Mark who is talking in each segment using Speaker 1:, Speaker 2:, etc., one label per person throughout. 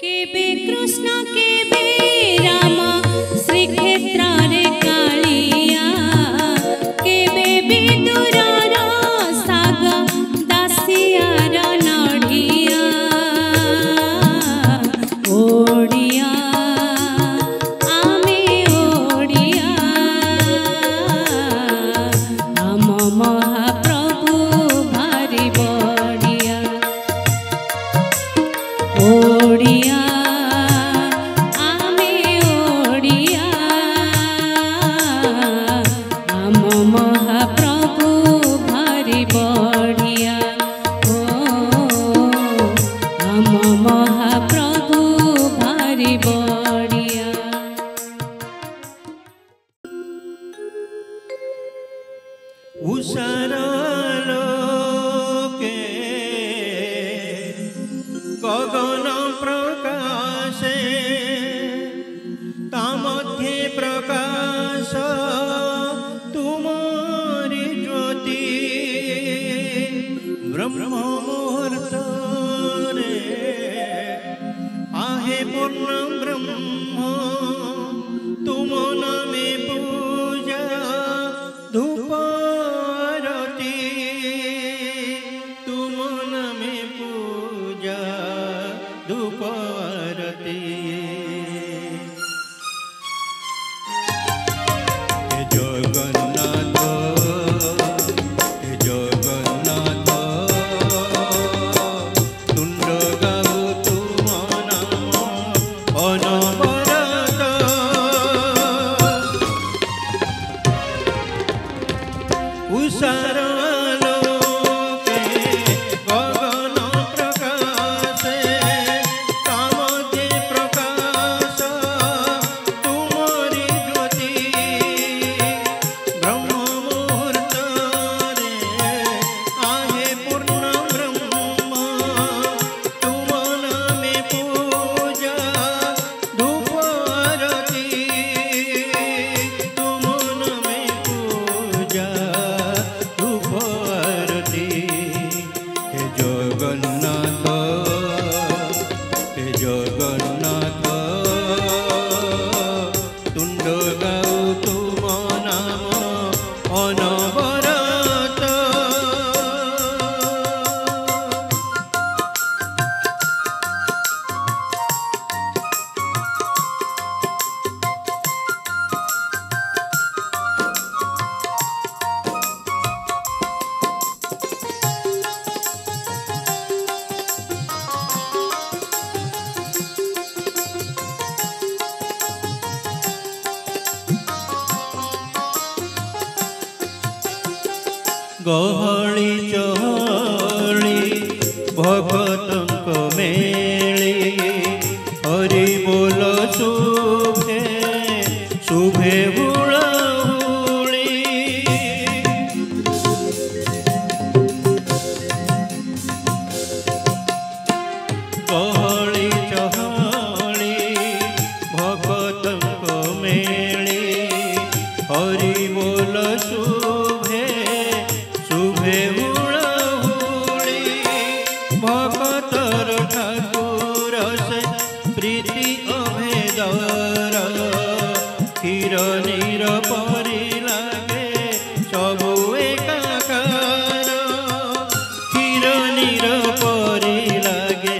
Speaker 1: केबे कृष्ण केबे राम श्रीक्षेत्र रे कालिया केबे विदुरर साग दासियार नढ़िया ओडिया आमे ओडिया आम महाप्रभु भारी बड़िया ओडिया आमे ओडिया आम महाप्रभु भारी बड़िया ओ आम महाप्रभु भारी बड़िया।
Speaker 2: उषारालोके गगन प्रकाशे तामध्ये प्रकाश तुमारी ज्योति ब्रह्म मुहूर्त रे आहे पूर्ण ब्रह्म तुम नामे पूजा धूप आरती तुम नामे पूजा धूप आरती। हे जगन्नाथ हे जगन्नाथ तुंड गाऊ तुम नाम अनवरत उषारालोके गगन प्रकाशे तामध्ये प्रकाश तुमारी ज्योति ब्रह्म मुहूर्त रे आहे पूर्ण ब्रह्म तुम नामे पूजा धूप आरती तुम नामे पूजा धूप आरती। हे जगन्नाथ हे जगन्नाथ तुंड गाऊ तुम नाम अनवरत। गहली चहली भगतंक मेली हरि बोल शुभे शुभे हुड़ाहुड़ी गहली चहली भगतंक मेली हरि बोल शुभे शुभे हुड़ाहुड़ी भगतर ठाकुर से प्रीति अभेदर क्षीर नीर परि लागे सबु एकाकार क्षीर नीर परि लागे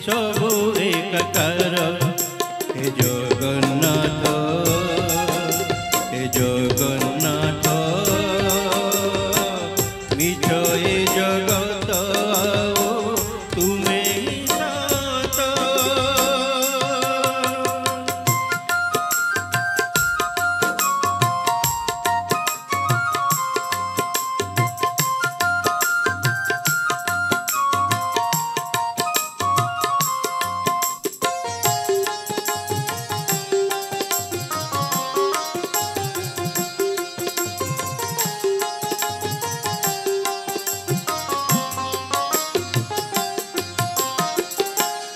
Speaker 2: सबु एकाकार। हे जगन्नाथ हे जगन्नाथ मिछ ए जगत आओ तुमे ही साथ।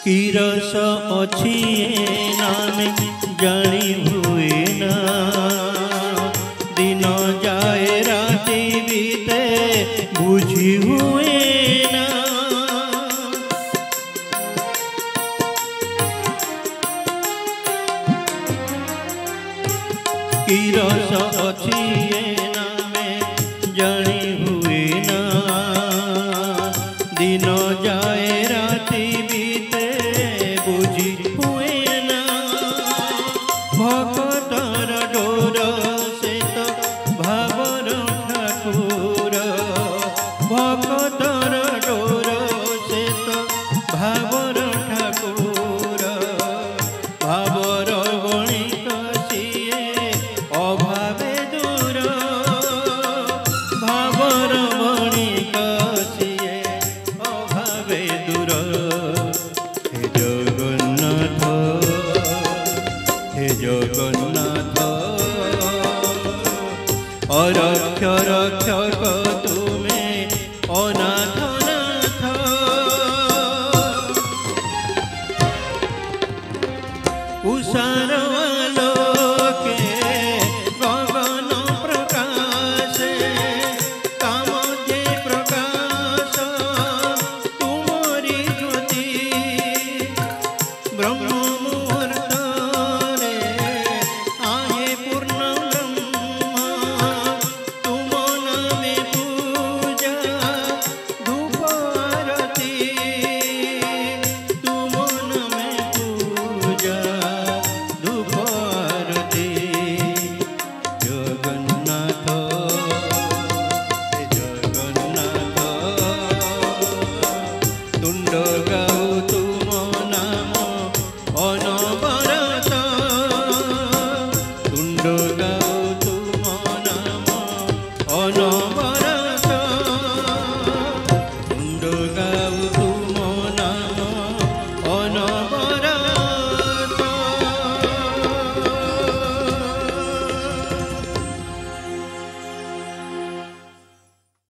Speaker 2: की रस अछि नामे जानी हुए ना दिन जाए राति बीते बुझी हुए ना कि रस अछि ए नामे जानी हुए ना दिन जाए राति बीते बुझी हुए ना भक्तर डोर से तो भावर ठाकुर भक्तर डोर से तो भावर ठाकुर भावर गणित सिए अभावे दूर भावर गणित सिए अभावे दूर हे जगन्नाथ हे जगन्नाथ अरक्ष रक्षक तुमे अनाथ नाथ उषार आलो